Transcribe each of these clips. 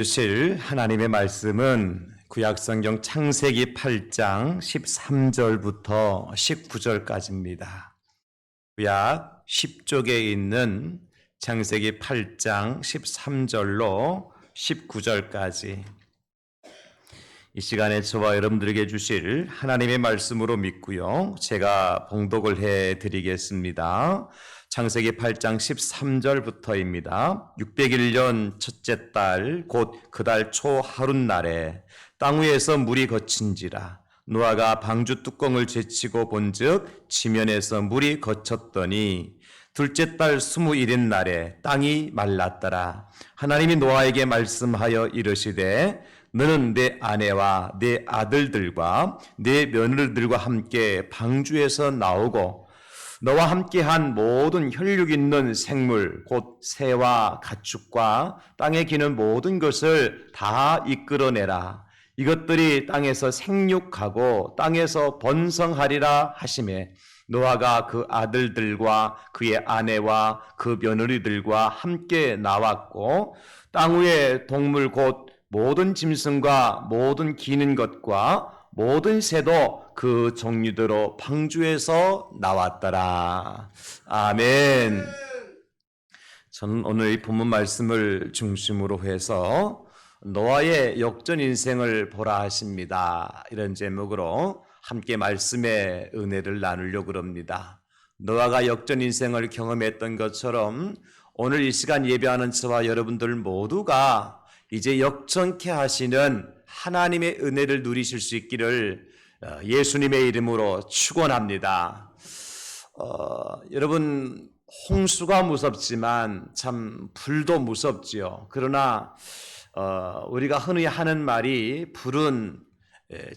주실 하나님의 말씀은 구약성경 창세기 8장 13절부터 19절까지입니다. 구약 10쪽에 있는 창세기 8장 13절로 19절까지 이 시간에 저와 여러분들에게 주실 하나님의 말씀으로 믿고요. 제가 봉독을 해드리겠습니다. 창세기 8장 13절부터입니다. 601년 첫째 달 곧 그 달 초 하룻날에 땅 위에서 물이 거친지라 노아가 방주 뚜껑을 제치고 본즉 지면에서 물이 거쳤더니 둘째 달 21일 날에 땅이 말랐더라. 하나님이 노아에게 말씀하여 이르시되 너는 내 아내와 내 아들들과 내 며느리들과 함께 방주에서 나오고 너와 함께한 모든 혈육 있는 생물 곧 새와 가축과 땅에 기는 모든 것을 다 이끌어내라. 이것들이 땅에서 생육하고 땅에서 번성하리라 하시매 노아가 그 아들들과 그의 아내와 그 며느리들과 함께 나왔고 땅 위의 동물 곧 모든 짐승과 모든 기는 것과 모든 새도 그 종류대로 방주에서 나왔더라. 아멘. 저는 오늘 이 본문 말씀을 중심으로 해서 노아의 역전 인생을 보라 하십니다. 이런 제목으로 함께 말씀의 은혜를 나누려고 합니다. 노아가 역전 인생을 경험했던 것처럼 오늘 이 시간 예배하는 저와 여러분들 모두가 이제 역전케 하시는 하나님의 은혜를 누리실 수 있기를 예수님의 이름으로 축원합니다. 여러분 홍수가 무섭지만 참 불도 무섭지요. 그러나 우리가 흔히 하는 말이 불은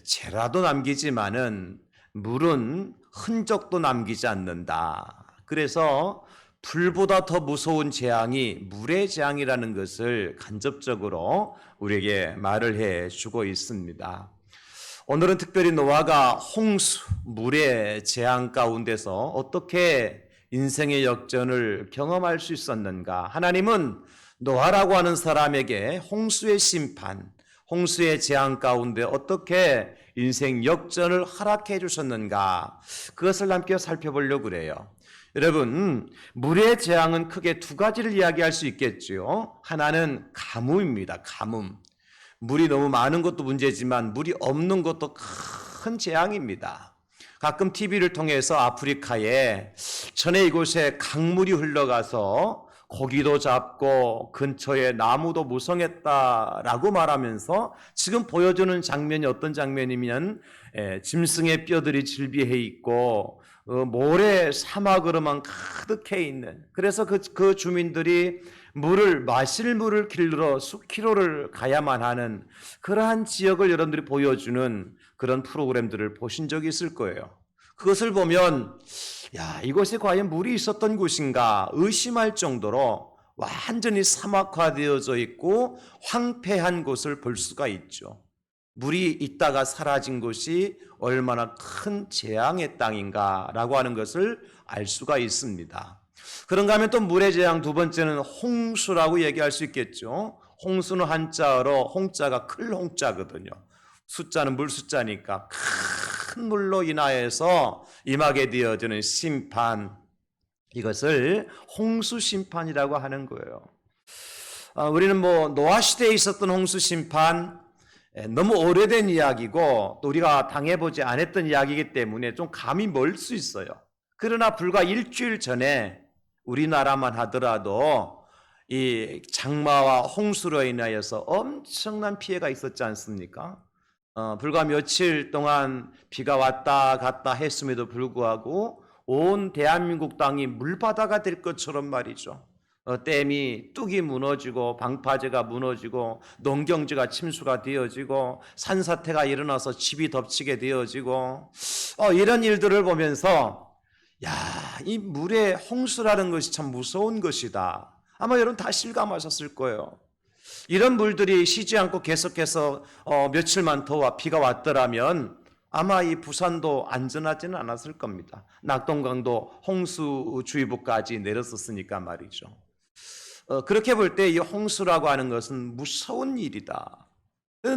재라도 남기지만은 물은 흔적도 남기지 않는다. 그래서 불보다 더 무서운 재앙이 물의 재앙이라는 것을 간접적으로 우리에게 말을 해주고 있습니다. 오늘은 특별히 노아가 홍수, 물의 재앙 가운데서 어떻게 인생의 역전을 경험할 수 있었는가? 하나님은 노아라고 하는 사람에게 홍수의 심판, 홍수의 재앙 가운데 어떻게 인생 역전을 허락해 주셨는가? 그것을 함께 살펴보려고 그래요. 여러분, 물의 재앙은 크게 두 가지를 이야기할 수 있겠죠. 하나는 가뭄입니다. 가뭄. 물이 너무 많은 것도 문제지만 물이 없는 것도 큰 재앙입니다. 가끔 TV를 통해서 아프리카에 전에 이곳에 강물이 흘러가서 고기도 잡고 근처에 나무도 무성했다라고 말하면서 지금 보여주는 장면이 어떤 장면이면 짐승의 뼈들이 질비해 있고 모래 사막으로만 가득해 있는, 그래서 그 주민들이 마실 물을 길러 수 킬로를 가야만 하는 그러한 지역을 여러분들이 보여주는 그런 프로그램들을 보신 적이 있을 거예요. 그것을 보면 이곳에 과연 물이 있었던 곳인가 의심할 정도로 완전히 사막화되어져 있고 황폐한 곳을 볼 수가 있죠. 물이 있다가 사라진 곳이 얼마나 큰 재앙의 땅인가라고 하는 것을 알 수가 있습니다. 그런가 하면 또 물의 재앙 두 번째는 홍수라고 얘기할 수 있겠죠. 홍수는 한자어로 홍자가 클 홍자거든요. 숫자는 물 숫자니까 큰 물로 인하여서 임하게 되어지는 심판, 이것을 홍수 심판이라고 하는 거예요. 우리는 노아 시대에 있었던 홍수 심판 너무 오래된 이야기고 또 우리가 당해보지 않았던 이야기이기 때문에 좀 감이 멀 수 있어요. 그러나 불과 일주일 전에 우리나라만 하더라도 이 장마와 홍수로 인하여서 엄청난 피해가 있었지 않습니까? 불과 며칠 동안 비가 왔다 갔다 했음에도 불구하고 온 대한민국 땅이 물바다가 될 것처럼 말이죠. 댐이 뚝이 무너지고 방파제가 무너지고 농경지가 침수가 되어지고 산사태가 일어나서 집이 덮치게 되어지고 이런 일들을 보면서 이 물의 홍수라는 것이 참 무서운 것이다. 아마 여러분 다 실감하셨을 거예요. 이런 물들이 쉬지 않고 계속해서 며칠만 더 비가 왔더라면 아마 이 부산도 안전하지는 않았을 겁니다. 낙동강도 홍수주의보까지 내렸었으니까 말이죠. 그렇게 볼 때 이 홍수라고 하는 것은 무서운 일이다.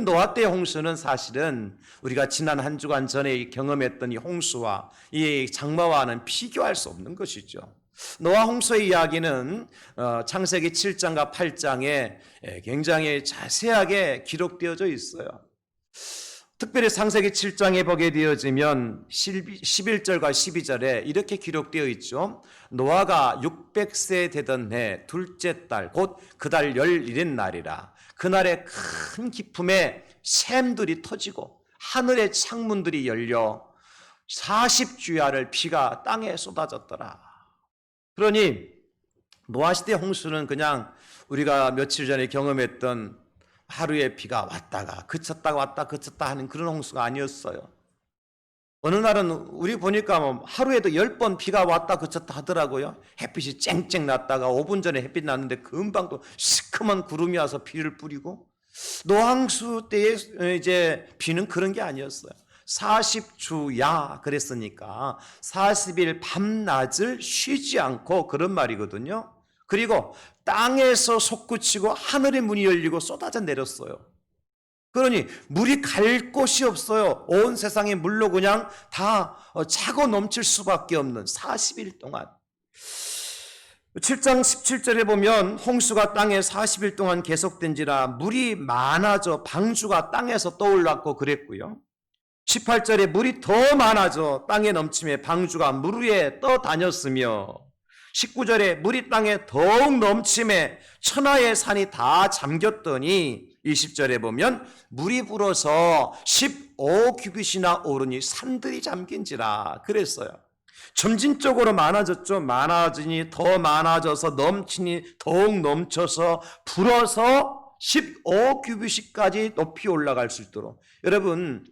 노아 때의 홍수는 사실은 우리가 지난 한 주간 전에 경험했던 이 홍수와 이 장마와는 비교할 수 없는 것이죠. 노아 홍수의 이야기는 창세기 7장과 8장에 굉장히 자세하게 기록되어져 있어요. 특별히 창세기 7장에 보게 되어지면 11절과 12절에 이렇게 기록되어 있죠. 노아가 600세 되던 해 둘째 달 곧 그 달 11일 날이라. 그날에 큰 기품에 샘들이 터지고 하늘의 창문들이 열려 40주야를 비가 땅에 쏟아졌더라. 그러니 노아 시대 홍수는 그냥 우리가 며칠 전에 경험했던 하루에 비가 왔다가 그쳤다가 왔다 그쳤다 하는 그런 홍수가 아니었어요. 어느 날은 우리 보니까 뭐 하루에도 10번 비가 왔다 그쳤다 하더라고요. 햇빛이 쨍쨍 났다가 5분 전에 햇빛 났는데 금방 또 시커먼 구름이 와서 비를 뿌리고, 노항수 때의 이제 비는 그런 게 아니었어요. 40주야 그랬으니까 40일 밤낮을 쉬지 않고 그런 말이거든요. 그리고 땅에서 솟구치고 하늘의 문이 열리고 쏟아져 내렸어요. 그러니 물이 갈 곳이 없어요. 온 세상에 물로 그냥 다 차고 넘칠 수밖에 없는 40일 동안. 7장 17절에 보면 홍수가 땅에 40일 동안 계속된지라 물이 많아져 방주가 땅에서 떠올랐고 그랬고요. 18절에 물이 더 많아져 땅에 넘침에 방주가 물 위에 떠다녔으며, 19절에 물이 땅에 더욱 넘침에 천하의 산이 다 잠겼더니 20절에 보면 물이 불어서 15규빗이나 오르니 산들이 잠긴지라 그랬어요. 점진적으로 많아졌죠. 많아지니 더 많아져서 넘치니 더욱 넘쳐서 불어서 15규빗까지 높이 올라갈 수 있도록. 여러분,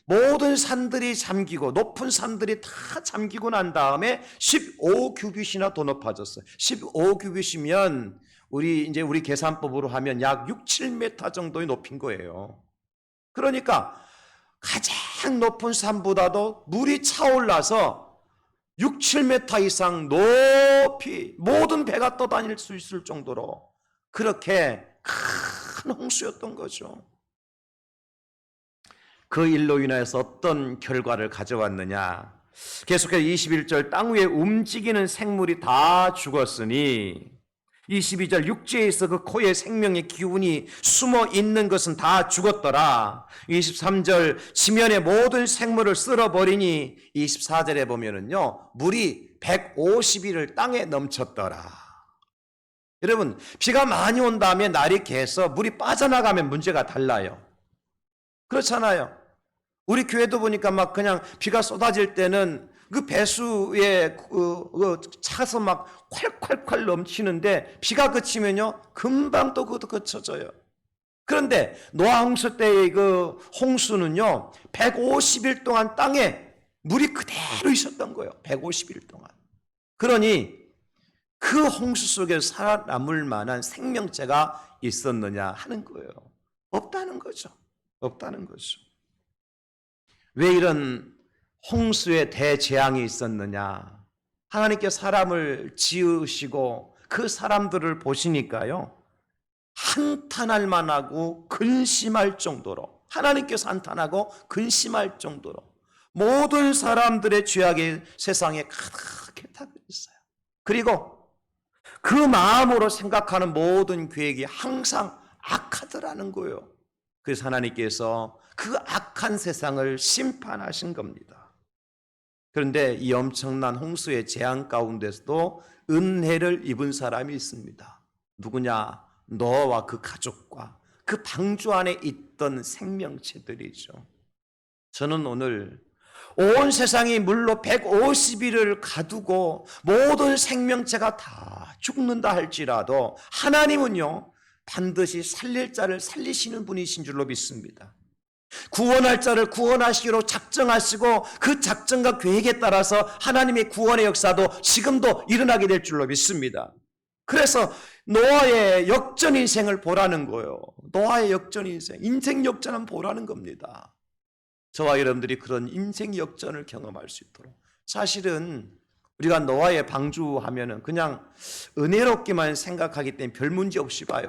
모든 산들이 잠기고 높은 산들이 다 잠기고 난 다음에 15규빗이나 더 높아졌어요. 15규빗이면 우리 계산법으로 하면 약 6, 7m 정도의 높인 거예요. 그러니까 가장 높은 산보다도 물이 차올라서 6, 7m 이상 높이 모든 배가 떠다닐 수 있을 정도로 그렇게 큰 홍수였던 거죠. 그 일로 인해서 어떤 결과를 가져왔느냐. 계속해서 21절 땅 위에 움직이는 생물이 다 죽었으니, 22절 육지에서 그 코에 생명의 기운이 숨어 있는 것은 다 죽었더라. 23절 지면의 모든 생물을 쓸어버리니, 24절에 보면은요 물이 150일을 땅에 넘쳤더라. 여러분, 비가 많이 온 다음에 날이 개서 물이 빠져나가면 문제가 달라요. 그렇잖아요. 우리 교회도 보니까 막 그냥 비가 쏟아질 때는 그 배수에 차서 막 콸콸콸 넘치는데 비가 그치면요 금방 또 그것도 그쳐져요. 그런데 노아 홍수 때의 그 홍수는요 150일 동안 땅에 물이 그대로 있었던 거예요. 150일 동안. 그러니 그 홍수 속에 살아남을 만한 생명체가 있었느냐 하는 거예요. 없다는 거죠. 없다는 거죠. 왜 이런 홍수의 대재앙이 있었느냐? 하나님께 사람을 지으시고 그 사람들을 보시니까요 한탄할 만하고 근심할 정도로, 하나님께서 한탄하고 근심할 정도로 모든 사람들의 죄악이 세상에 가득했다고 했어요. 그리고 그 마음으로 생각하는 모든 계획이 항상 악하더라는 거예요. 그래서 하나님께서 그 악한 세상을 심판하신 겁니다. 그런데 이 엄청난 홍수의 재앙 가운데서도 은혜를 입은 사람이 있습니다. 누구냐? 노아와 그 가족과 그 방주 안에 있던 생명체들이죠. 저는 오늘 온 세상이 물로 150일을 가두고 모든 생명체가 다 죽는다 할지라도 하나님은요 반드시 살릴 자를 살리시는 분이신 줄로 믿습니다. 구원할 자를 구원하시기로 작정하시고 그 작정과 계획에 따라서 하나님의 구원의 역사도 지금도 일어나게 될 줄로 믿습니다. 그래서 노아의 역전 인생을 보라는 거예요. 노아의 역전 인생 역전은 보라는 겁니다. 저와 여러분들이 그런 인생 역전을 경험할 수 있도록. 사실은 우리가 노아의 방주하면은 그냥 은혜롭기만 생각하기 때문에 별 문제 없이 봐요.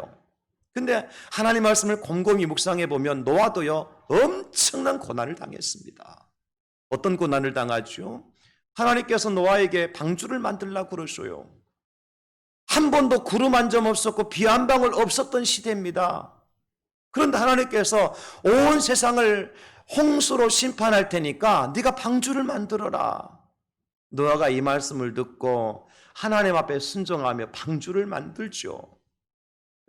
근데 하나님 말씀을 곰곰이 묵상해 보면 노아도요 엄청난 고난을 당했습니다. 어떤 고난을 당하죠? 하나님께서 노아에게 방주를 만들라고 그러셔요. 한 번도 구름 한 점 없었고 비 한 방울 없었던 시대입니다. 그런데 하나님께서 온 세상을 홍수로 심판할 테니까 네가 방주를 만들어라. 노아가 이 말씀을 듣고 하나님 앞에 순종하며 방주를 만들죠.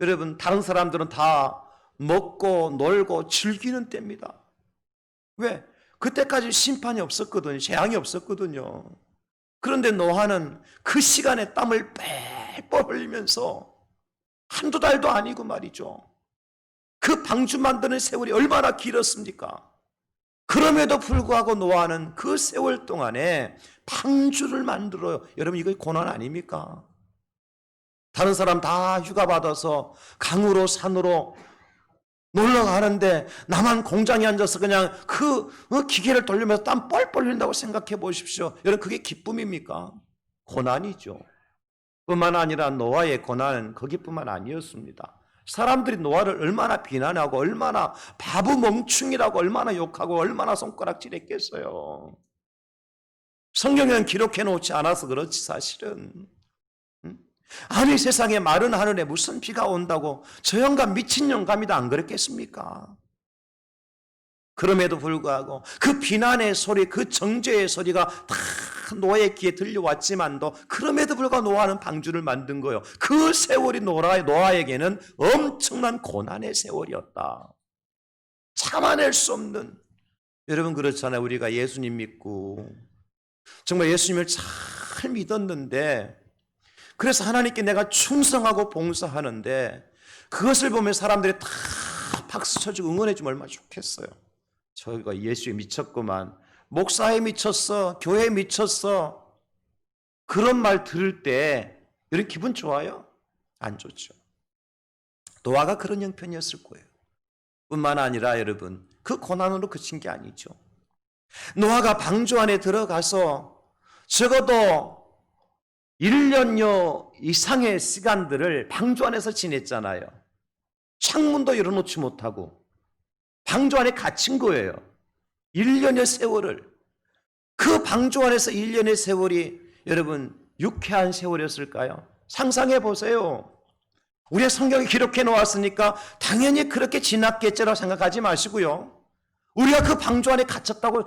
여러분, 다른 사람들은 다 먹고 놀고 즐기는 때입니다. 왜? 그때까지 심판이 없었거든요. 재앙이 없었거든요. 그런데 노아는 그 시간에 땀을 뻘뻘 흘리면서 한두 달도 아니고 말이죠. 그 방주 만드는 세월이 얼마나 길었습니까? 그럼에도 불구하고 노아는 그 세월 동안에 방주를 만들어요. 여러분, 이거 고난 아닙니까? 다른 사람 다 휴가 받아서 강으로 산으로 놀러 가는데 나만 공장에 앉아서 그냥 그 기계를 돌리면서 땀 뻘뻘 흘린다고 생각해 보십시오. 여러분, 그게 기쁨입니까? 고난이죠. 뿐만 아니라 노아의 고난은 거기뿐만 아니었습니다. 사람들이 노아를 얼마나 비난하고 얼마나 바보 멍충이라고 얼마나 욕하고 얼마나 손가락질했겠어요. 성경에는 기록해 놓지 않아서 그렇지 사실은. 아니, 세상에 마른 하늘에 무슨 비가 온다고 저 영감 미친 영감이다 안 그랬겠습니까? 그럼에도 불구하고 그 비난의 소리, 그 정죄의 소리가 다 노아의 귀에 들려왔지만도 그럼에도 불구하고 노아는 방주를 만든 거예요. 그 세월이 노아에게는 엄청난 고난의 세월이었다. 참아낼 수 없는. 여러분, 그렇잖아요. 우리가 예수님 믿고 정말 예수님을 잘 믿었는데 그래서 하나님께 내가 충성하고 봉사하는데 그것을 보면 사람들이 다 박수 쳐주고 응원해주면 얼마나 좋겠어요. 저희가 예수에 미쳤구만, 목사에 미쳤어, 교회에 미쳤어, 그런 말 들을 때 여러분 기분 좋아요? 안 좋죠. 노아가 그런 형편이었을 거예요. 뿐만 아니라 여러분, 그 고난으로 그친 게 아니죠. 노아가 방주 안에 들어가서 적어도 1년여 이상의 시간들을 방주 안에서 지냈잖아요. 창문도 열어놓지 못하고 방주 안에 갇힌 거예요. 1년의 세월을. 그 방주 안에서 1년의 세월이 여러분 유쾌한 세월이었을까요? 상상해 보세요. 우리의 성경에 기록해 놓았으니까 당연히 그렇게 지났겠지라고 생각하지 마시고요. 우리가 그 방주 안에 갇혔다고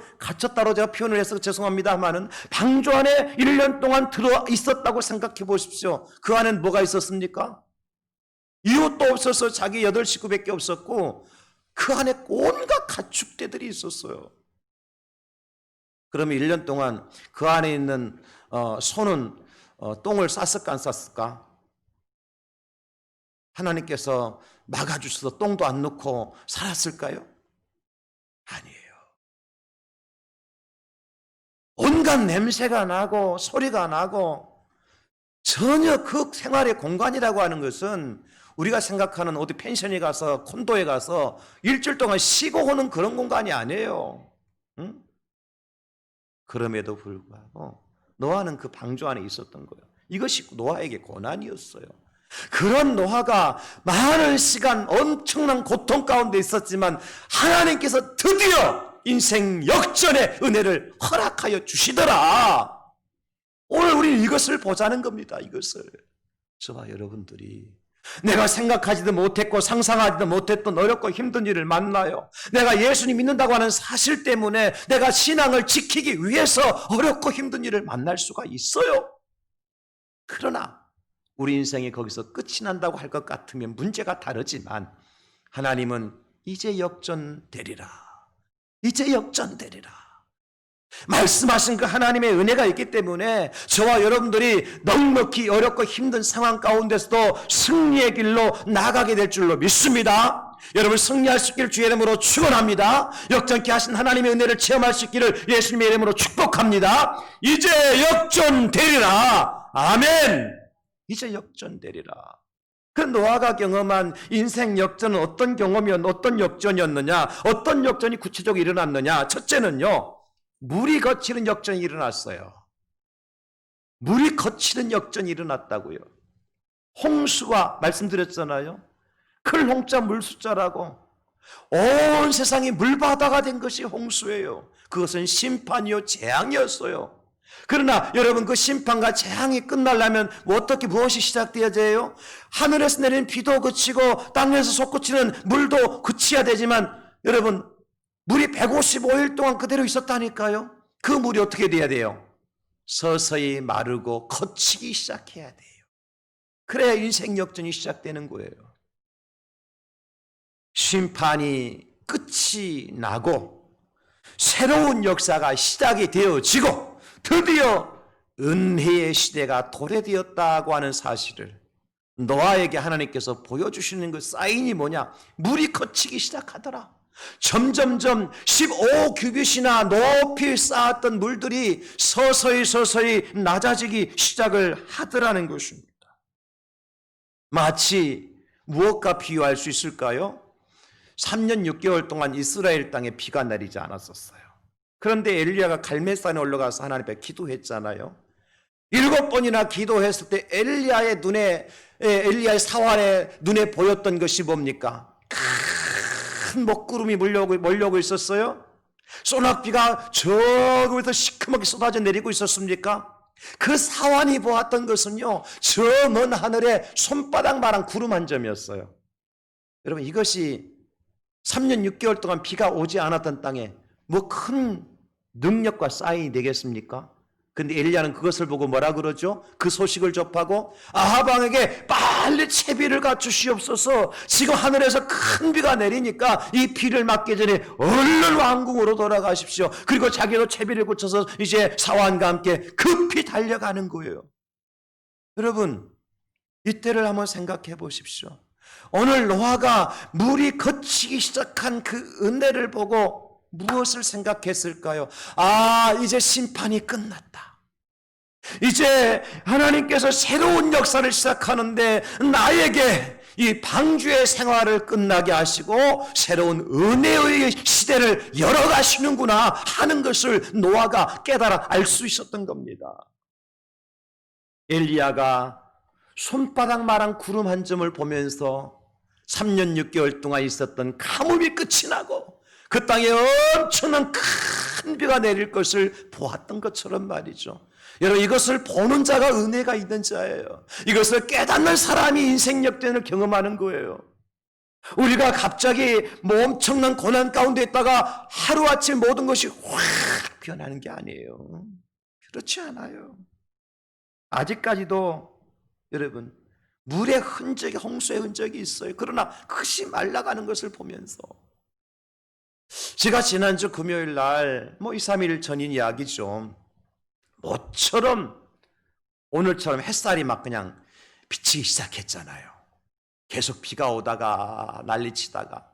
제가 표현을 해서 죄송합니다만은 방주 안에 1년 동안 들어 있었다고 생각해 보십시오. 그 안엔 뭐가 있었습니까? 이웃도 없어서 자기 8식구밖에 없었고 그 안에 온갖 가축대들이 있었어요. 그러면 1년 동안 그 안에 있는 소는 똥을 쌌을까 안 쌌을까? 하나님께서 막아주셔서 똥도 안 넣고 살았을까요? 아니에요. 온갖 냄새가 나고 소리가 나고 전혀 그 생활의 공간이라고 하는 것은 우리가 생각하는 어디 펜션에 가서 콘도에 가서 일주일 동안 쉬고 오는 그런 공간이 아니에요. 응? 그럼에도 불구하고 노아는 그 방주 안에 있었던 거예요. 이것이 노아에게 고난이었어요. 그런 노아가 많은 시간 엄청난 고통 가운데 있었지만 하나님께서 드디어 인생 역전의 은혜를 허락하여 주시더라. 오늘 우리는 이것을 보자는 겁니다. 이것을. 저와 여러분들이 내가 생각하지도 못했고 상상하지도 못했던 어렵고 힘든 일을 만나요. 내가 예수님 믿는다고 하는 사실 때문에 내가 신앙을 지키기 위해서 어렵고 힘든 일을 만날 수가 있어요. 그러나 우리 인생이 거기서 끝이 난다고 할 것 같으면 문제가 다르지만 하나님은 이제 역전되리라. 이제 역전되리라. 말씀하신 그 하나님의 은혜가 있기 때문에 저와 여러분들이 넉넉히 어렵고 힘든 상황 가운데서도 승리의 길로 나가게 될 줄로 믿습니다. 여러분 승리할 수 있기를 주의 이름으로 축원합니다. 역전케 하신 하나님의 은혜를 체험할 수 있기를 예수님의 이름으로 축복합니다. 이제 역전되리라. 아멘. 이제 역전되리라. 그 노아가 경험한 인생 역전은 어떤 어떤 역전이었느냐? 어떤 역전이 구체적으로 일어났느냐? 첫째는요, 물이 거치는 역전이 일어났어요. 물이 거치는 역전이 일어났다고요. 홍수가 말씀드렸잖아요. 큰 홍자 물숫자라고. 온 세상이 물바다가 된 것이 홍수예요. 그것은 심판이요 재앙이었어요. 그러나 여러분, 그 심판과 재앙이 끝나려면 어떻게 무엇이 시작되어야 돼요? 하늘에서 내리는 비도 그치고 땅에서 솟구치는 물도 그치야 되지만, 여러분, 물이 155일 동안 그대로 있었다니까요. 그 물이 어떻게 돼야 돼요? 서서히 마르고 거치기 시작해야 돼요. 그래야 인생 역전이 시작되는 거예요. 심판이 끝이 나고 새로운 역사가 시작이 되어지고 드디어 은혜의 시대가 도래되었다고 하는 사실을 노아에게 하나님께서 보여주시는 그 사인이 뭐냐? 물이 거치기 시작하더라. 점점점 15규빗이나 높이 쌓았던 물들이 서서히 낮아지기 시작을 하더라는 것입니다. 마치 무엇과 비유할 수 있을까요? 3년 6개월 동안 이스라엘 땅에 비가 내리지 않았었어요. 그런데 엘리야가 갈멜산에 올라가서 하나님 앞에 기도했잖아요. 7번이나 기도했을 때 엘리야의 사환의 눈에 보였던 것이 뭡니까? 큰 먹구름이 몰려오고 있었어요. 소낙비가 저기부터 시커멓게 쏟아져 내리고 있었습니까? 그 사환이 보았던 것은요, 저 먼 하늘에 손바닥만한 구름 한 점이었어요. 여러분, 이것이 3년 6개월 동안 비가 오지 않았던 땅에 뭐 큰 능력과 사인이 되겠습니까? 근데 엘리야는 그것을 보고 뭐라 그러죠? 그 소식을 접하고 아합 왕에게 빨리 채비를 갖추시옵소서. 지금 하늘에서 큰 비가 내리니까 이 비를 막기 전에 얼른 왕궁으로 돌아가십시오. 그리고 자기도 채비를 굳혀서 이제 사환과 함께 급히 달려가는 거예요. 여러분, 이때를 한번 생각해 보십시오. 오늘 노아가 물이 거치기 시작한 그 은혜를 보고 무엇을 생각했을까요? 아, 이제 심판이 끝났다. 이제 하나님께서 새로운 역사를 시작하는데 나에게 이 방주의 생활을 끝나게 하시고 새로운 은혜의 시대를 열어가시는구나 하는 것을 노아가 깨달아 알 수 있었던 겁니다. 엘리야가 손바닥만한 구름 한 점을 보면서 3년 6개월 동안 있었던 가뭄이 끝이 나고 그 땅에 엄청난 큰 비가 내릴 것을 보았던 것처럼 말이죠. 여러분, 이것을 보는 자가 은혜가 있는 자예요. 이것을 깨닫는 사람이 인생 역전을 경험하는 거예요. 우리가 갑자기 뭐 엄청난 고난 가운데 있다가 하루아침 모든 것이 확 변하는 게 아니에요. 그렇지 않아요. 아직까지도 여러분, 물의 흔적이, 홍수의 흔적이 있어요. 그러나 그것이 말라가는 것을 보면서 제가 지난주 금요일 날 2, 3일 전인 이야기죠. 모처럼 오늘처럼 햇살이 막 그냥 비치기 시작했잖아요. 계속 비가 오다가 난리치다가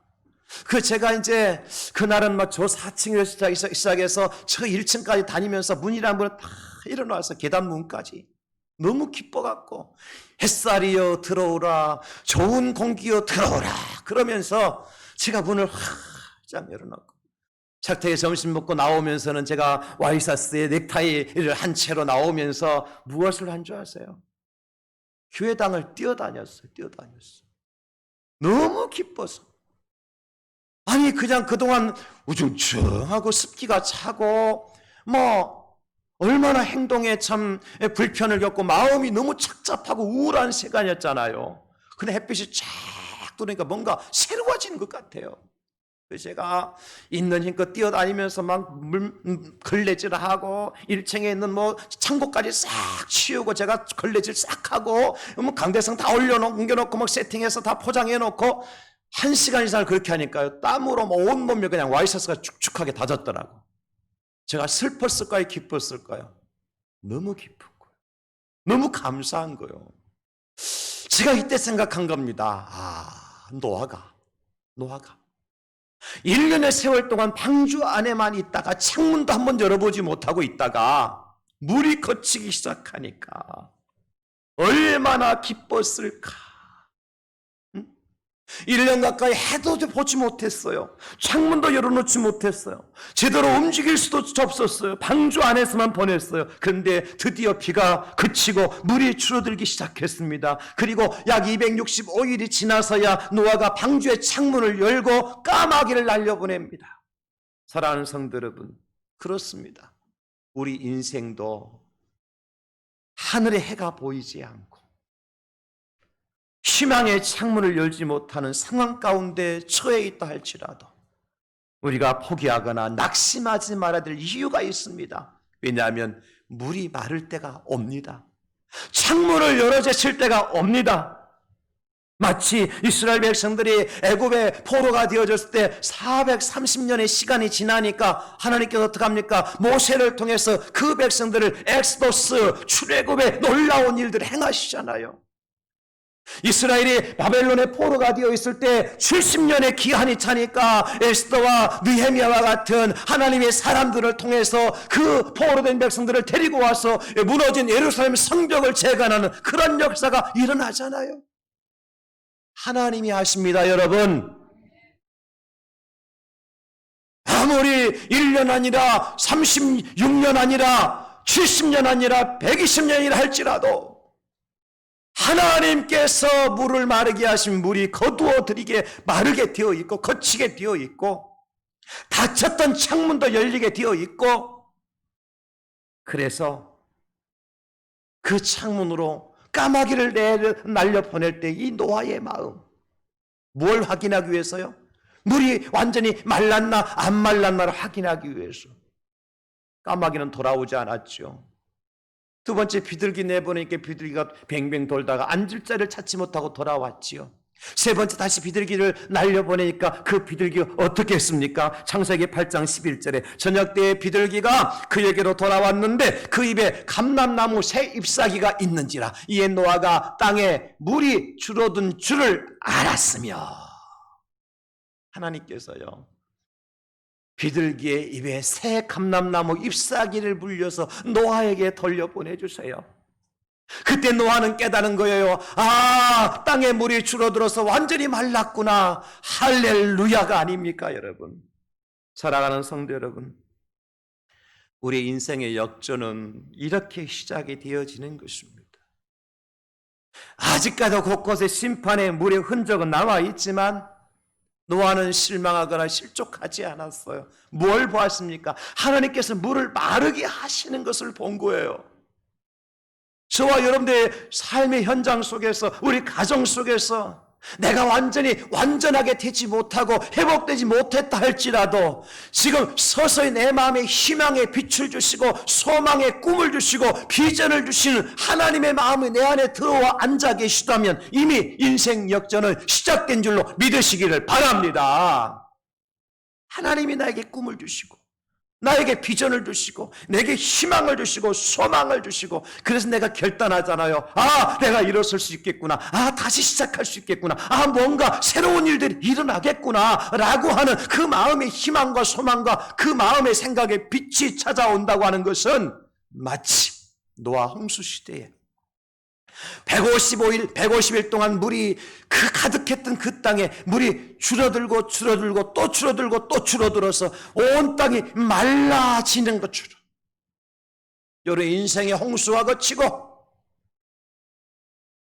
제가 이제 그날은 막 저 4층에서 시작해서 저 1층까지 다니면서 문이란 문을 다 일어나서 계단 문까지 너무 기뻐갖고 햇살이여 들어오라, 좋은 공기여 들어오라 그러면서 제가 문을 활짝 열어놓고 차태에 점심 먹고 나오면서는 제가 와이셔츠에 넥타이를 한 채로 나오면서 무엇을 한 줄 아세요? 교회당을 뛰어다녔어요. 너무 기뻐서. 아니 그냥 그동안 우중충하고 습기가 차고 얼마나 행동에 참 불편을 겪고 마음이 너무 착잡하고 우울한 시간이었잖아요. 근데 햇빛이 쫙 들어오니까 뭔가 새로워지는 것 같아요. 그래서 제가 있는 힘껏 뛰어다니면서 막 걸레질하고 1층에 있는 창고까지 싹 치우고 제가 걸레질 싹 하고 강대상 다 옮겨놓고 막 세팅해서 다 포장해놓고 1시간 이상을 그렇게 하니까요. 땀으로 온몸이 그냥 와이셔츠가 축축하게 다 젖더라고. 제가 슬펐을까요? 기뻤을까요? 너무 기쁜 거예요. 너무 감사한 거예요. 제가 이때 생각한 겁니다. 노아가 1년의 세월 동안 방주 안에만 있다가 창문도 한번 열어보지 못하고 있다가 물이 거치기 시작하니까 얼마나 기뻤을까. 1년 가까이 해도 보지 못했어요. 창문도 열어놓지 못했어요. 제대로 움직일 수도 없었어요. 방주 안에서만 보냈어요. 그런데 드디어 비가 그치고 물이 줄어들기 시작했습니다. 그리고 약 265일이 지나서야 노아가 방주의 창문을 열고 까마귀를 날려보냅니다. 사랑하는 성도 여러분, 그렇습니다. 우리 인생도 하늘의 해가 보이지 않고 희망의 창문을 열지 못하는 상황 가운데 처해 있다 할지라도 우리가 포기하거나 낙심하지 말아야 될 이유가 있습니다. 왜냐하면 물이 마를 때가 옵니다. 창문을 열어 제칠 때가 옵니다. 마치 이스라엘 백성들이 애굽의 포로가 되어졌을 때 430년의 시간이 지나니까 하나님께서 어떻게 합니까? 모세를 통해서 그 백성들을 엑스도스 출애굽의 놀라운 일들을 행하시잖아요. 이스라엘이 바벨론의 포로가 되어 있을 때 70년의 기한이 차니까 에스더와 느헤미야와 같은 하나님의 사람들을 통해서 그 포로된 백성들을 데리고 와서 무너진 예루살렘 성벽을 재건하는 그런 역사가 일어나잖아요. 하나님이 하십니다, 여러분. 아무리 1년 아니라 36년 아니라 70년 아니라 120년이라 할지라도 하나님께서 물을 마르게 하신 물이 거두어들이게 마르게 되어 있고 거치게 되어 있고 닫혔던 창문도 열리게 되어 있고, 그래서 그 창문으로 까마귀를 날려보낼 때 이 노아의 마음, 뭘 확인하기 위해서요? 물이 완전히 말랐나 안 말랐나를 확인하기 위해서. 까마귀는 돌아오지 않았죠. 두 번째 비둘기 내보내니까 비둘기가 뱅뱅 돌다가 앉을 자리를 찾지 못하고 돌아왔지요. 세 번째 다시 비둘기를 날려보내니까 그 비둘기가 어떻게 했습니까? 창세기 8장 11절에 저녁 때에 비둘기가 그에게로 돌아왔는데 그 입에 감람나무 새 잎사귀가 있는지라 이에 노아가 땅에 물이 줄어든 줄을 알았으며. 하나님께서요, 비둘기의 입에 새 감람나무 잎사귀를 물려서 노아에게 돌려보내주세요. 그때 노아는 깨달은 거예요. 아, 땅에 물이 줄어들어서 완전히 말랐구나. 할렐루야가 아닙니까, 여러분? 사랑하는 성도 여러분, 우리 인생의 역전은 이렇게 시작이 되어지는 것입니다. 아직까지 곳곳에 심판의 물의 흔적은 남아있지만 노아는 실망하거나 실족하지 않았어요. 뭘 보았습니까? 하나님께서 물을 마르게 하시는 것을 본 거예요. 저와 여러분들의 삶의 현장 속에서, 우리 가정 속에서 내가 완전하게 되지 못하고 회복되지 못했다 할지라도 지금 서서히 내 마음에 희망의 빛을 주시고 소망의 꿈을 주시고 비전을 주시는 하나님의 마음이 내 안에 들어와 앉아 계시다면 이미 인생 역전은 시작된 줄로 믿으시기를 바랍니다. 하나님이 나에게 꿈을 주시고 나에게 비전을 주시고 내게 희망을 주시고 소망을 주시고, 그래서 내가 결단하잖아요. 아, 내가 일어설 수 있겠구나. 아, 다시 시작할 수 있겠구나. 아, 뭔가 새로운 일들이 일어나겠구나 라고 하는 그 마음의 희망과 소망과 그 마음의 생각에 빛이 찾아온다고 하는 것은 마치 노아 홍수 시대에 150일 동안 물이 가득했던 그 땅에 물이 줄어들고 또 줄어들어서 온 땅이 말라지는 것처럼 여러 인생의 홍수와 거치고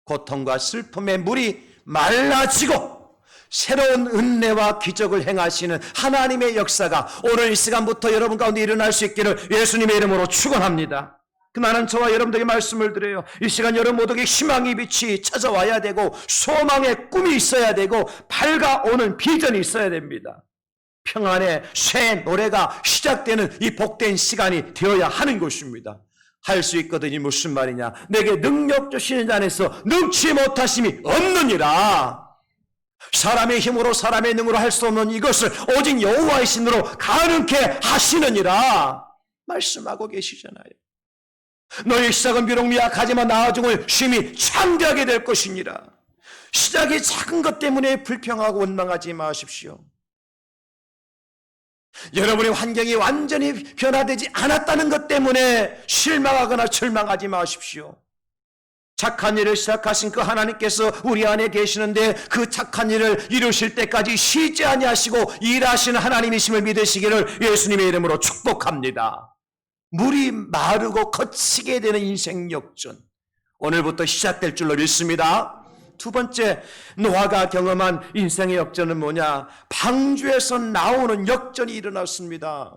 고통과 슬픔의 물이 말라지고 새로운 은혜와 기적을 행하시는 하나님의 역사가 오늘 이 시간부터 여러분 가운데 일어날 수 있기를 예수님의 이름으로 축원합니다. 나는 저와 여러분들에게 말씀을 드려요. 이 시간 여러분 모두에게 희망의 빛이 찾아와야 되고 소망의 꿈이 있어야 되고 밝아오는 비전이 있어야 됩니다. 평안의 새 노래가 시작되는 이 복된 시간이 되어야 하는 것입니다. 할 수 있거든요. 무슨 말이냐? 내게 능력 주시는 자 안에서 능치 못하심이 없느니라. 사람의 힘으로 사람의 능으로 할 수 없는 이것을 오직 여호와의 신으로 가능케 하시느니라 말씀하고 계시잖아요. 너의 시작은 비록 미약하지만 나중을 심히 창대하게 될 것이니라. 시작이 작은 것 때문에 불평하고 원망하지 마십시오. 여러분의 환경이 완전히 변화되지 않았다는 것 때문에 실망하거나 절망하지 마십시오. 착한 일을 시작하신 그 하나님께서 우리 안에 계시는데 그 착한 일을 이루실 때까지 쉬지 아니하시고 일하시는 하나님이심을 믿으시기를 예수님의 이름으로 축복합니다. 물이 마르고 거치게 되는 인생 역전, 오늘부터 시작될 줄로 믿습니다. 두 번째, 노아가 경험한 인생의 역전은 뭐냐? 방주에서 나오는 역전이 일어났습니다.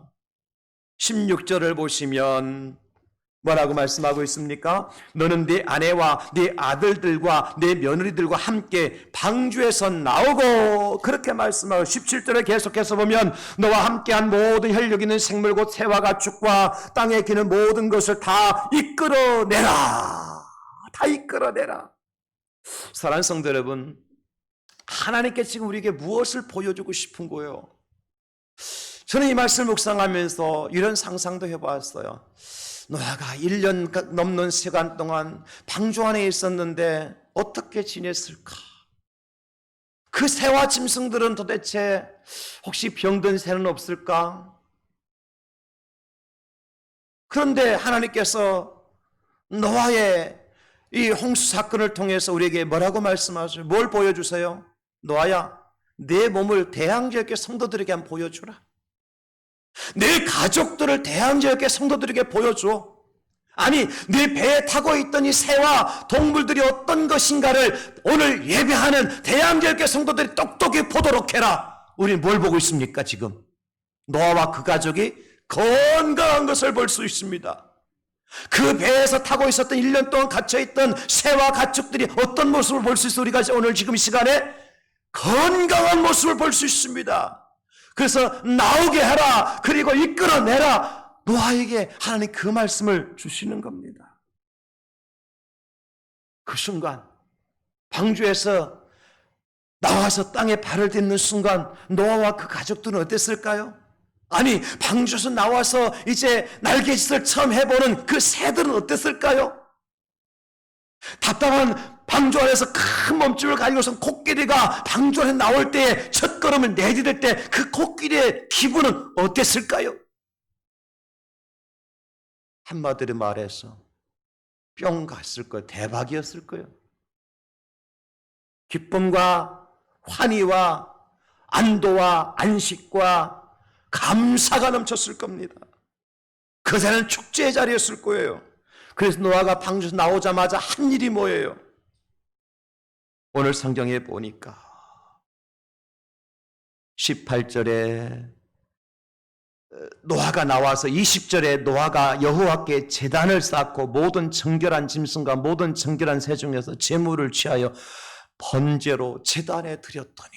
16절을 보시면 뭐라고 말씀하고 있습니까? 너는 네 아내와 네 아들들과 네 며느리들과 함께 방주에서 나오고, 그렇게 말씀하고 17절에 계속해서 보면 너와 함께한 모든 혈육 있는 생물 곧 새와 가축과 땅에 기는 모든 것을 다 이끌어내라. 다 이끌어내라. 사랑하는 성도 여러분, 하나님께 지금 우리에게 무엇을 보여주고 싶은 거예요? 저는 이 말씀을 묵상하면서 이런 상상도 해봤어요. 노아가 1년 넘는 시간 동안 방주 안에 있었는데 어떻게 지냈을까? 그 새와 짐승들은 도대체 혹시 병든 새는 없을까? 그런데 하나님께서 노아의 이 홍수 사건을 통해서 우리에게 뭐라고 말씀하세요? 뭘 보여주세요? 노아야, 내 몸을 대항자에게 성도들에게 한번 보여주라. 내 가족들을 대항자에게 성도들에게 보여줘. 아니, 네 배에 타고 있던 이 새와 동물들이 어떤 것인가를 오늘 예배하는 대항자에게 성도들이 똑똑히 보도록 해라. 우리는 뭘 보고 있습니까 지금? 노아와 그 가족이 건강한 것을 볼 수 있습니다. 그 배에서 타고 있었던 1년 동안 갇혀있던 새와 가축들이 어떤 모습을 볼 수 있어? 우리가 오늘 지금 이 시간에 건강한 모습을 볼 수 있습니다. 그래서 나오게 하라, 그리고 이끌어내라. 노아에게 하나님 그 말씀을 주시는 겁니다. 그 순간 방주에서 나와서 땅에 발을 딛는 순간 노아와 그 가족들은 어땠을까요? 아니, 방주에서 나와서 이제 날갯짓을 처음 해보는 그 새들은 어땠을까요? 답답한 방주 안에서 큰 몸집을 가지고선 코끼리가 방주 안에 나올 때 첫 걸음을 내디딜 때 그 코끼리의 기분은 어땠을까요? 한마디로 말해서 뿅 갔을 거예요. 대박이었을 거예요. 기쁨과 환희와 안도와 안식과 감사가 넘쳤을 겁니다. 그새는 축제의 자리였을 거예요. 그래서 노아가 방주에서 나오자마자 한 일이 뭐예요? 오늘 성경에 보니까 18절에 노아가 나와서 20절에 노아가 여호와께 제단을 쌓고 모든 정결한 짐승과 모든 정결한 새 중에서 제물을 취하여 번제로 제단에 드렸더니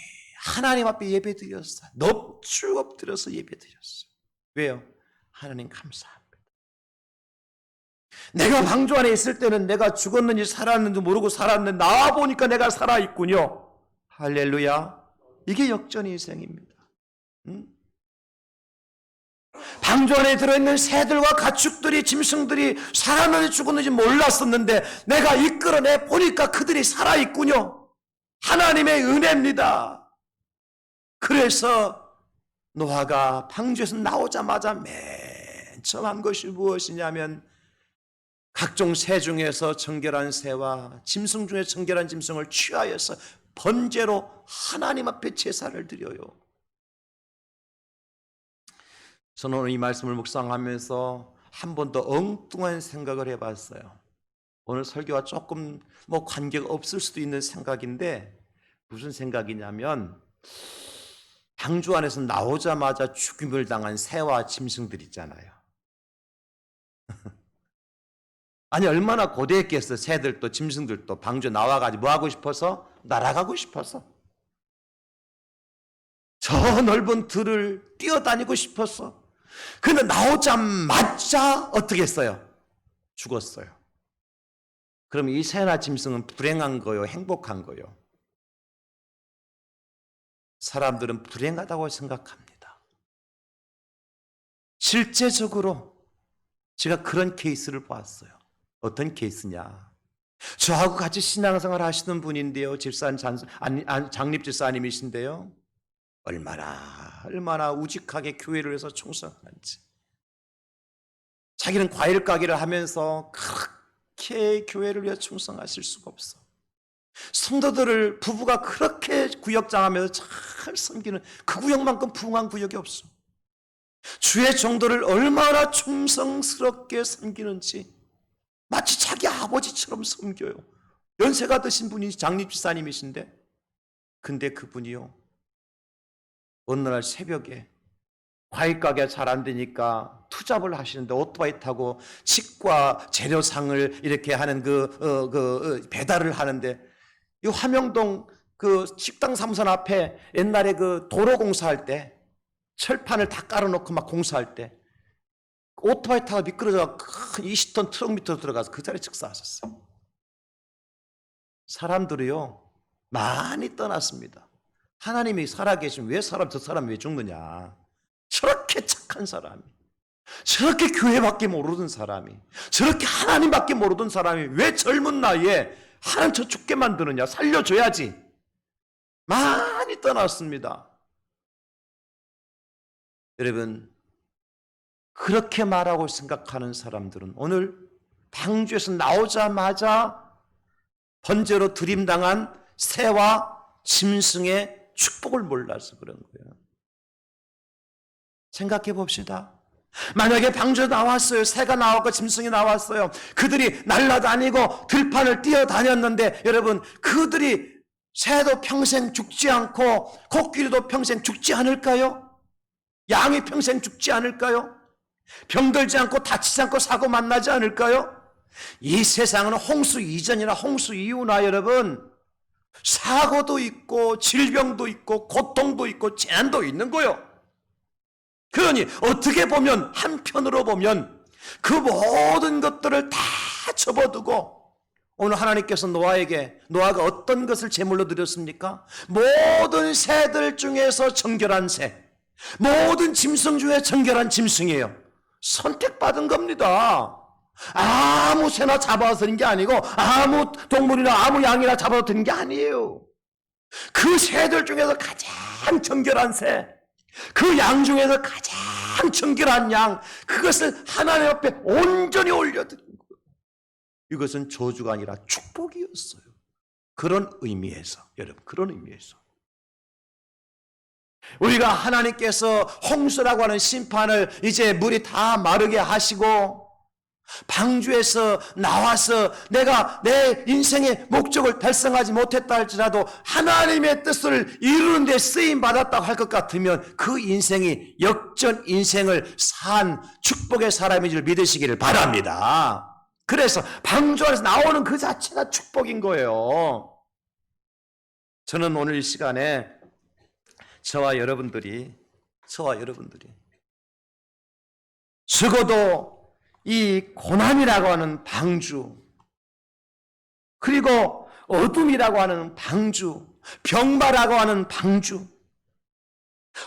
하나님 앞에 예배 드렸어요. 넙죽 엎드려서 예배 드렸어요. 왜요? 하나님 감사합니다. 내가 방주 안에 있을 때는 내가 죽었는지 살았는지 모르고 살았는데 나와 보니까 내가 살아있군요. 할렐루야. 이게 역전 인생입니다. 방주 안에 들어있는 새들과 가축들이, 짐승들이 살았는지 죽었는지 몰랐었는데 내가 이끌어내 보니까 그들이 살아있군요. 하나님의 은혜입니다. 그래서 노아가 방주에서 나오자마자 맨 처음 한 것이 무엇이냐면 각종 새 중에서 정결한 새와 짐승 중에 정결한 짐승을 취하여서 번제로 하나님 앞에 제사를 드려요. 저는 오늘 이 말씀을 묵상하면서 한 번 더 엉뚱한 생각을 해봤어요. 오늘 설교와 조금 관계가 없을 수도 있는 생각인데 무슨 생각이냐면 방주 안에서 나오자마자 죽임을 당한 새와 짐승들 있잖아요. 아니, 얼마나 고대했겠어. 새들도 짐승들도 방주 나와가지고 뭐 하고 싶어서? 날아가고 싶어서. 저 넓은 들을 뛰어다니고 싶어서. 근데 나오자마자 어떻게 했어요? 죽었어요. 그럼 이 새나 짐승은 불행한 거요, 행복한 거요? 사람들은 불행하다고 생각합니다. 실제적으로 제가 그런 케이스를 봤어요. 어떤 케이스냐? 저하고 같이 신앙생활 하시는 분인데요. 장립집사님이신데요. 얼마나 우직하게 교회를 위해서 충성하는지. 자기는 과일 가게를 하면서 그렇게 그렇게 교회를 위해 충성하실 수가 없어. 성도들을 부부가 그렇게 구역장하면서 잘 섬기는 그 구역만큼 부흥한 구역이 없어. 주의 정도를 얼마나 충성스럽게 섬기는지 마치 자기 아버지처럼 섬겨요. 연세가 드신 분이 장립집사님이신데, 근데 그분이요, 어느 날 새벽에 과일 가게 잘 안 되니까 투잡을 하시는데 오토바이 타고 치과 재료상을 이렇게 하는 배달을 하는데, 이 화명동 그 식당 사무소 앞에 옛날에 그 도로 공사할 때 철판을 다 깔아놓고 막 공사할 때 오토바이 타고 미끄러져 큰 20톤 트럭 밑으로 들어가서 그 자리에 즉사하셨어요. 사람들이요 많이 떠났습니다. 하나님이 살아계시면 왜 저 사람이 왜 죽느냐. 저렇게 착한 사람이, 저렇게 교회밖에 모르던 사람이, 저렇게 하나님밖에 모르던 사람이 왜 젊은 나이에 하나님 저 죽게 만드느냐. 살려줘야지. 많이 떠났습니다. 여러분, 그렇게 말하고 생각하는 사람들은 오늘 방주에서 나오자마자 번제로 들임당한 새와 짐승의 축복을 몰라서 그런 거예요. 생각해 봅시다. 만약에 방주에 나왔어요. 새가 나왔고 짐승이 나왔어요. 그들이 날아다니고 들판을 뛰어다녔는데, 여러분, 그들이 새도 평생 죽지 않고 코끼리도 평생 죽지 않을까요? 양이 평생 죽지 않을까요? 병들지 않고 다치지 않고 사고 만나지 않을까요? 이 세상은 홍수 이전이나 홍수 이후나 여러분, 사고도 있고 질병도 있고 고통도 있고 재난도 있는 거예요. 그러니 어떻게 보면, 한편으로 보면 그 모든 것들을 다 접어두고 오늘 하나님께서 노아가 어떤 것을 제물로 드렸습니까? 모든 새들 중에서 정결한 새, 모든 짐승 중에 정결한 짐승이에요. 선택받은 겁니다. 아무 새나 잡아서 드린 게 아니고 아무 동물이나 아무 양이나 잡아서 드린 게 아니에요. 그 새들 중에서 가장 정결한 새, 그 양 중에서 가장 정결한 양, 그것을 하나님 앞에 온전히 올려드린 거예요. 이것은 저주가 아니라 축복이었어요. 그런 의미에서, 여러분, 그런 의미에서 우리가 하나님께서 홍수라고 하는 심판을 이제 물이 다 마르게 하시고 방주에서 나와서 내가 내 인생의 목적을 달성하지 못했다 할지라도 하나님의 뜻을 이루는 데 쓰임받았다고 할 것 같으면 그 인생이 역전 인생을 산 축복의 사람인 줄 믿으시기를 바랍니다. 그래서 방주 안에서 나오는 그 자체가 축복인 거예요. 저는 오늘 이 시간에 저와 여러분들이 적어도 이 고난이라고 하는 방주, 그리고 어둠이라고 하는 방주, 병마라고 하는 방주,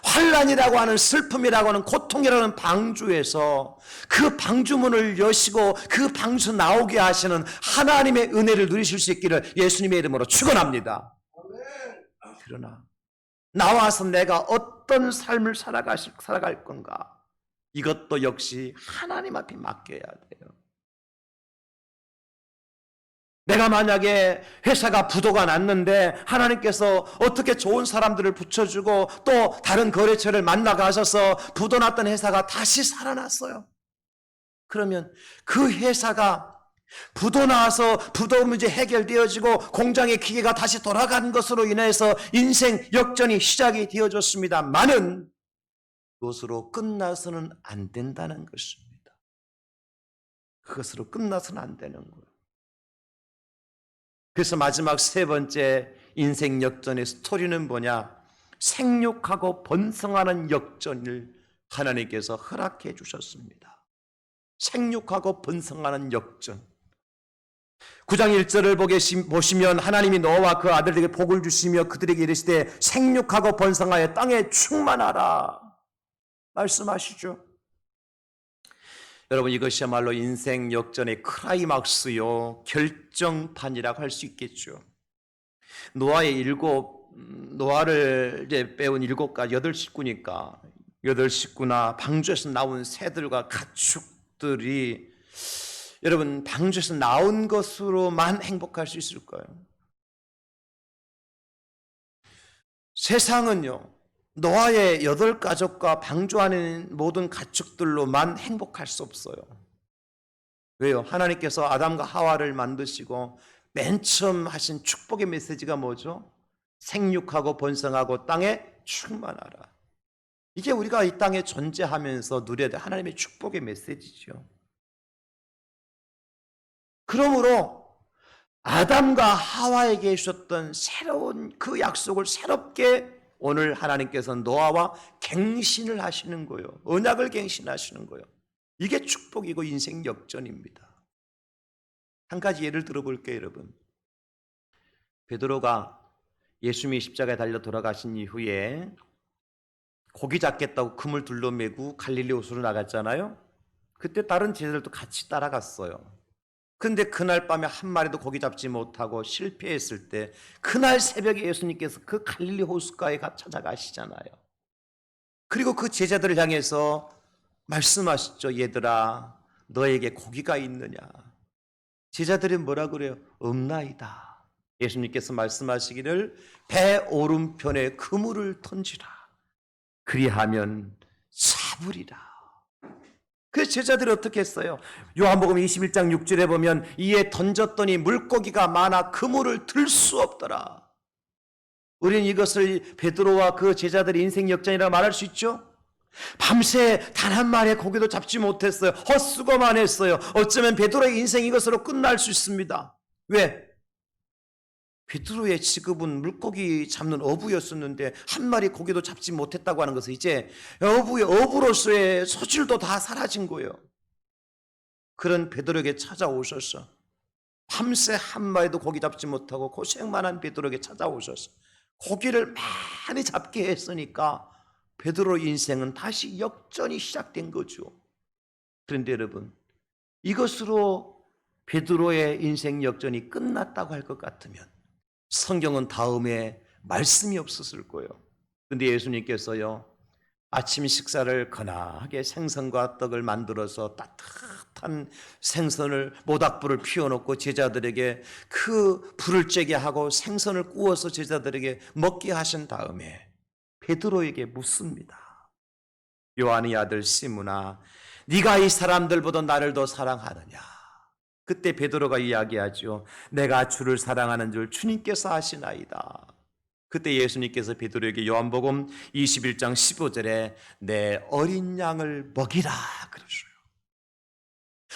환난이라고 하는 슬픔이라고 하는 고통이라고 하는 방주에서 그 방주문을 여시고 그 방주 나오게 하시는 하나님의 은혜를 누리실 수 있기를 예수님의 이름으로 축원합니다. 그러나 나와서 내가 어떤 삶을 살아갈 건가, 이것도 역시 하나님 앞에 맡겨야 돼요. 내가 만약에 회사가 부도가 났는데 하나님께서 어떻게 좋은 사람들을 붙여주고 또 다른 거래처를 만나가셔서 부도 났던 회사가 다시 살아났어요. 그러면 그 회사가 부도 나와서 부도 문제 해결되어지고 공장의 기계가 다시 돌아가는 것으로 인해서 인생 역전이 시작이 되어졌습니다만은 그것으로 끝나서는 안 된다는 것입니다. 그것으로 끝나서는 안 되는 거예요. 그래서 마지막 세 번째 인생 역전의 스토리는 뭐냐? 생육하고 번성하는 역전을 하나님께서 허락해 주셨습니다. 생육하고 번성하는 역전. 9장 1절을 보시면 하나님이 노아와 그 아들에게 복을 주시며 그들에게 이르시되 생육하고 번성하여 땅에 충만하라 말씀하시죠. 여러분, 이것이야말로 인생 역전의 클라이막스요, 결정판이라고 할 수 있겠죠. 노아를 이제 빼온 8식구니까 8식구나 방주에서 나온 새들과 가축들이 여러분, 방주에서 나온 것으로만 행복할 수 있을까요? 세상은요, 노아의 8가족과 방주 안에 있는 모든 가축들로만 행복할 수 없어요. 왜요? 하나님께서 아담과 하와를 만드시고 맨 처음 하신 축복의 메시지가 뭐죠? 생육하고 번성하고 땅에 충만하라. 이게 우리가 이 땅에 존재하면서 누려야 될 하나님의 축복의 메시지죠. 그러므로 아담과 하와에게 주셨던 새로운 그 약속을 새롭게 오늘 하나님께서는 노아와 갱신을 하시는 거예요. 언약을 갱신하시는 거예요. 이게 축복이고 인생 역전입니다. 한 가지 예를 들어볼게요, 여러분. 베드로가 예수님이 십자가에 달려 돌아가신 이후에 고기 잡겠다고 그물 둘러매고 갈릴리 호수로 나갔잖아요. 그때 다른 제자들도 같이 따라갔어요. 근데 그날 밤에 한 마리도 고기 잡지 못하고 실패했을 때 그날 새벽에 예수님께서 그 갈릴리 호숫가에 찾아가시잖아요. 그리고 그 제자들을 향해서 말씀하시죠. 얘들아, 너에게 고기가 있느냐? 제자들이 뭐라 그래요? 없나이다. 예수님께서 말씀하시기를 배 오른편에 그물을 던지라. 그리하면 잡으리라. 그 제자들이 어떻게 했어요? 요한복음 21장 6절에 보면 이에 던졌더니 물고기가 많아 그물을 들 수 없더라. 우리는 이것을 베드로와 그 제자들의 인생 역전이라고 말할 수 있죠? 밤새 단 한 마리의 고기도 잡지 못했어요. 헛수고만 했어요. 어쩌면 베드로의 인생 이것으로 끝날 수 있습니다. 왜? 베드로의 직업은 물고기 잡는 어부였었는데 한 마리 고기도 잡지 못했다고 하는 것은 이제 어부로서의 소질도 다 사라진 거예요. 그런 베드로에게 찾아오셔서 밤새 한 마리도 고기 잡지 못하고 고생만 한 베드로에게 찾아오셔서 고기를 많이 잡게 했으니까 베드로 인생은 다시 역전이 시작된 거죠. 그런데 여러분, 이것으로 베드로의 인생 역전이 끝났다고 할 것 같으면 성경은 다음에 말씀이 없었을 거예요. 근데 예수님께서요, 아침 식사를 거나하게 생선과 떡을 만들어서 따뜻한 생선을 모닥불을 피워놓고 제자들에게 그 불을 쬐게 하고 생선을 구워서 제자들에게 먹게 하신 다음에 베드로에게 묻습니다. 요한의 아들 시므나, 네가 이 사람들보다 나를 더 사랑하느냐? 그때 베드로가 이야기하죠. 내가 주를 사랑하는 줄 주님께서 아시나이다. 그때 예수님께서 베드로에게 요한복음 21장 15절에 내 어린 양을 먹이라 그러셔요.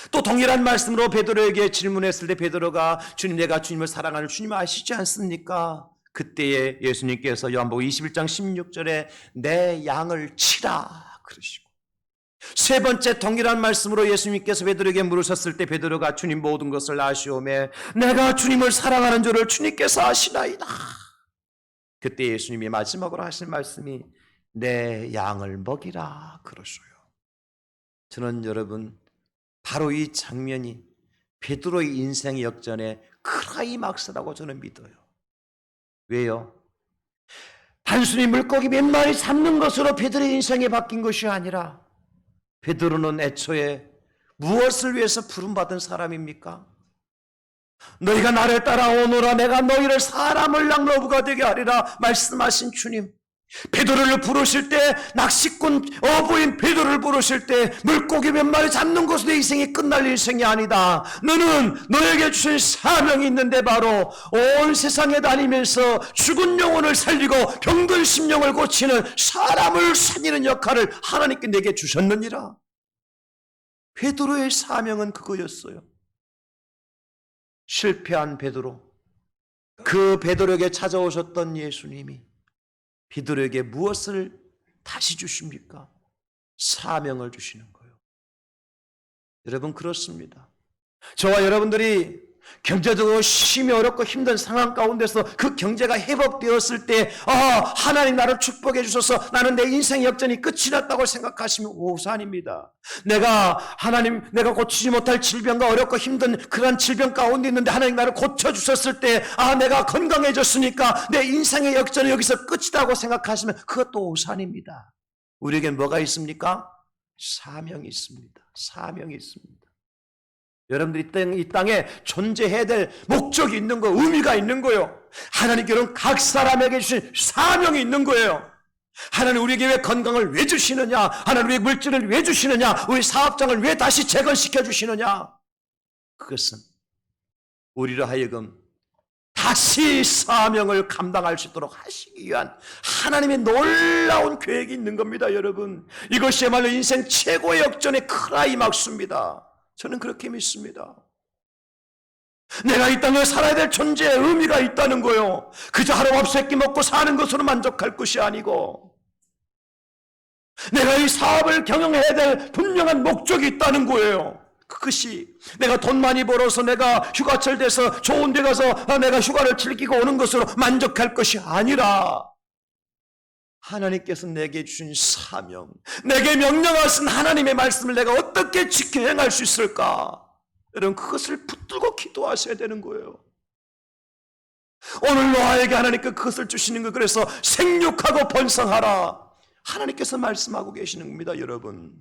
또 동일한 말씀으로 베드로에게 질문했을 때 베드로가 주님, 내가 주님을 사랑하는 주님 아시지 않습니까? 그때에 예수님께서 요한복음 21장 16절에 내 양을 치라 그러시고, 세 번째 동일한 말씀으로 예수님께서 베드로에게 물으셨을 때 베드로가 주님 모든 것을 아시오매 내가 주님을 사랑하는 줄을 주님께서 아시나이다. 그때 예수님이 마지막으로 하신 말씀이 내 양을 먹이라 그러셔요. 저는 여러분, 바로 이 장면이 베드로의 인생 역전의 크라이막스라고 저는 믿어요. 왜요? 단순히 물고기 몇 마리 잡는 것으로 베드로의 인생이 바뀐 것이 아니라 베드로는 애초에 무엇을 위해서 부름받은 사람입니까? 너희가 나를 따라오노라 내가 너희를 사람을 낚는 어부가 되게 하리라 말씀하신 주님. 베드로를 부르실 때, 낚시꾼 어부인 베드로를 부르실 때 물고기 몇 마리 잡는 것으로 내 인생이 끝날 인생이 아니다. 너는 너에게 주신 사명이 있는데 바로 온 세상에 다니면서 죽은 영혼을 살리고 병든 심령을 고치는 사람을 살리는 역할을 하나님께 내게 주셨느니라. 베드로의 사명은 그거였어요. 실패한 베드로, 그 베드로에게 찾아오셨던 예수님이 베드로에게 무엇을 다시 주십니까? 사명을 주시는 거예요. 여러분, 그렇습니다. 저와 여러분들이 경제적으로 심히 어렵고 힘든 상황 가운데서 그 경제가 회복되었을 때 하나님 나를 축복해 주셔서 나는 내 인생 역전이 끝이 났다고 생각하시면 오산입니다. 내가 고치지 못할 질병과 어렵고 힘든 그런 질병 가운데 있는데 하나님 나를 고쳐주셨을 때 내가 건강해졌으니까 내 인생의 역전이 여기서 끝이라고 생각하시면 그것도 오산입니다. 우리에겐 뭐가 있습니까? 사명이 있습니다. 사명이 있습니다. 여러분들이 이 땅에 존재해야 될 목적이 있는 거, 의미가 있는 거예요. 하나님께는 각 사람에게 주신 사명이 있는 거예요. 하나님 우리에게 왜 건강을 왜 주시느냐? 하나님 왜 물질을 왜 주시느냐? 우리 사업장을 왜 다시 재건시켜 주시느냐? 그것은 우리로 하여금 다시 사명을 감당할 수 있도록 하시기 위한 하나님의 놀라운 계획이 있는 겁니다, 여러분. 이것이야말로 인생 최고의 역전의 크라이막스입니다. 저는 그렇게 믿습니다. 내가 이 땅에 살아야 될 존재의 의미가 있다는 거요. 그저 하루밥세 끼 먹고 사는 것으로 만족할 것이 아니고 내가 이 사업을 경영해야 될 분명한 목적이 있다는 거예요. 그것이 내가 돈 많이 벌어서 내가 휴가철 돼서 좋은 데 가서 내가 휴가를 즐기고 오는 것으로 만족할 것이 아니라 하나님께서 내게 주신 사명, 내게 명령하신 하나님의 말씀을 내가 어떻게 지켜 행할 수 있을까? 여러분 그것을 붙들고 기도하셔야 되는 거예요. 오늘 노아에게 하나님께 그것을 주시는 거, 그래서 생육하고 번성하라 하나님께서 말씀하고 계시는 겁니다. 여러분,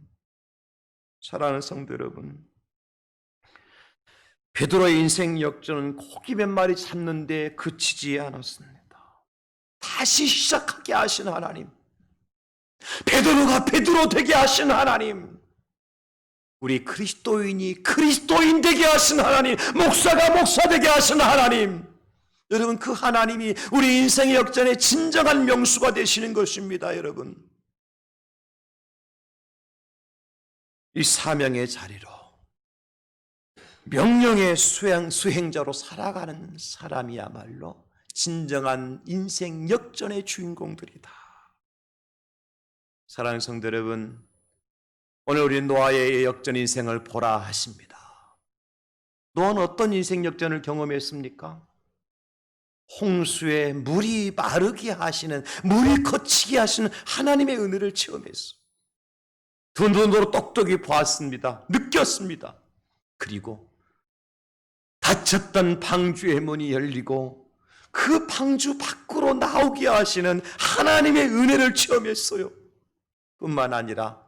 사랑하는 성도 여러분, 베드로의 인생 역전은 고기 몇 마리 잡는데 그치지 않았습니다. 다시 시작하게 하신 하나님, 베드로가 베드로 되게 하신 하나님, 우리 그리스도인이 그리스도인 되게 하신 하나님, 목사가 목사 되게 하신 하나님, 여러분 그 하나님이 우리 인생의 역전의 진정한 명수가 되시는 것입니다. 여러분, 이 사명의 자리로 명령의 수행자로 살아가는 사람이야말로 진정한 인생 역전의 주인공들이다. 사랑하는 성도 여러분, 오늘 우리 노아의 역전 인생을 보라 하십니다. 노아는 어떤 인생 역전을 경험했습니까? 홍수에 물이 마르게 하시는, 물이 거치게 하시는 하나님의 은혜를 체험했어. 두 눈으로 똑똑히 보았습니다. 느꼈습니다. 그리고 닫혔던 방주의 문이 열리고 그 방주 밖으로 나오게 하시는 하나님의 은혜를 체험했어요. 뿐만 아니라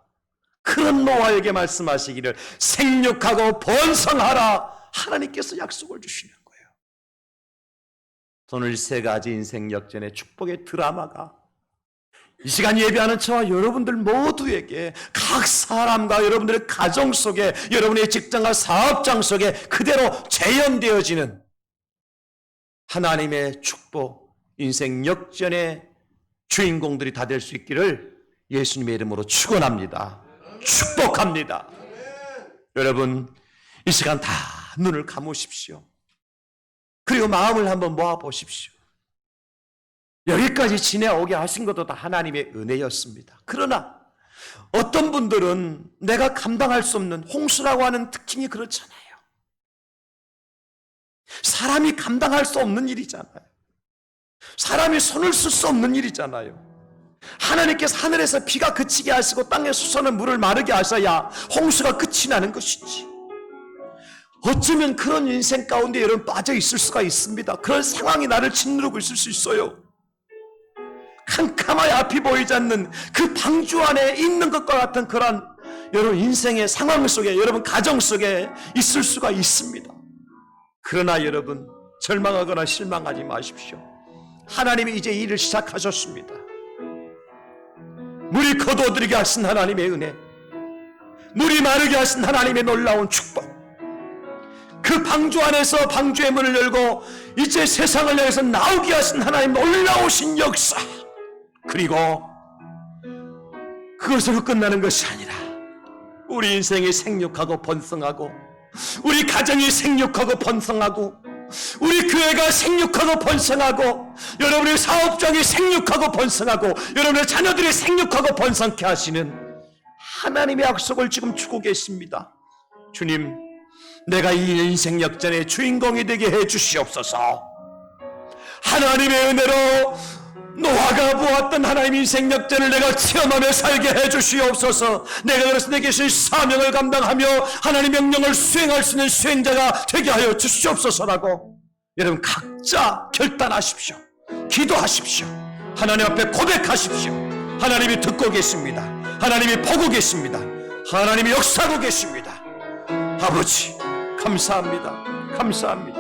그런 노아에게 말씀하시기를 생육하고 번성하라 하나님께서 약속을 주시는 거예요. 오늘 세 가지 인생 역전의 축복의 드라마가 이 시간 예배하는 저와 여러분들 모두에게, 각 사람과 여러분들의 가정 속에, 여러분의 직장과 사업장 속에 그대로 재현되어지는 하나님의 축복, 인생 역전의 주인공들이 다 될 수 있기를 예수님의 이름으로 축원합니다. 축복합니다. 여러분, 이 시간 다 눈을 감으십시오. 그리고 마음을 한번 모아보십시오. 여기까지 지내오게 하신 것도 다 하나님의 은혜였습니다. 그러나 어떤 분들은 내가 감당할 수 없는, 홍수라고 하는 특징이 그렇잖아요. 사람이 감당할 수 없는 일이잖아요. 사람이 손을 쓸 수 없는 일이잖아요. 하나님께서 하늘에서 비가 그치게 하시고 땅에 솟아는 물을 마르게 하셔야 홍수가 끝이 나는 것이지. 어쩌면 그런 인생 가운데 여러분 빠져 있을 수가 있습니다. 그런 상황이 나를 짓누르고 있을 수 있어요. 캄캄하게 앞이 보이지 않는 그 방주 안에 있는 것과 같은 그런 여러분 인생의 상황 속에, 여러분 가정 속에 있을 수가 있습니다. 그러나 여러분 절망하거나 실망하지 마십시오. 하나님이 이제 일을 시작하셨습니다. 물이 거두어들이게 하신 하나님의 은혜, 물이 마르게 하신 하나님의 놀라운 축복, 그 방주 안에서 방주의 문을 열고 이제 세상을 향해서 나오게 하신 하나님 놀라우신 역사, 그리고 그것으로 끝나는 것이 아니라 우리 인생이 생육하고 번성하고, 우리 가정이 생육하고 번성하고, 우리 교회가 생육하고 번성하고, 여러분의 사업장이 생육하고 번성하고, 여러분의 자녀들이 생육하고 번성케 하시는 하나님의 약속을 지금 주고 계십니다. 주님, 내가 이 인생 역전의 주인공이 되게 해 주시옵소서. 하나님의 은혜로 노아가 보았던 하나님의 인생 역전을 내가 체험하며 살게 해 주시옵소서. 내가 그래서 내게 주신 사명을 감당하며 하나님의 명령을 수행할 수 있는 수행자가 되게 하여 주시옵소서라고 여러분 각자 결단하십시오. 기도하십시오. 하나님 앞에 고백하십시오. 하나님이 듣고 계십니다. 하나님이 보고 계십니다. 하나님이 역사하고 계십니다. 아버지, 감사합니다. 감사합니다.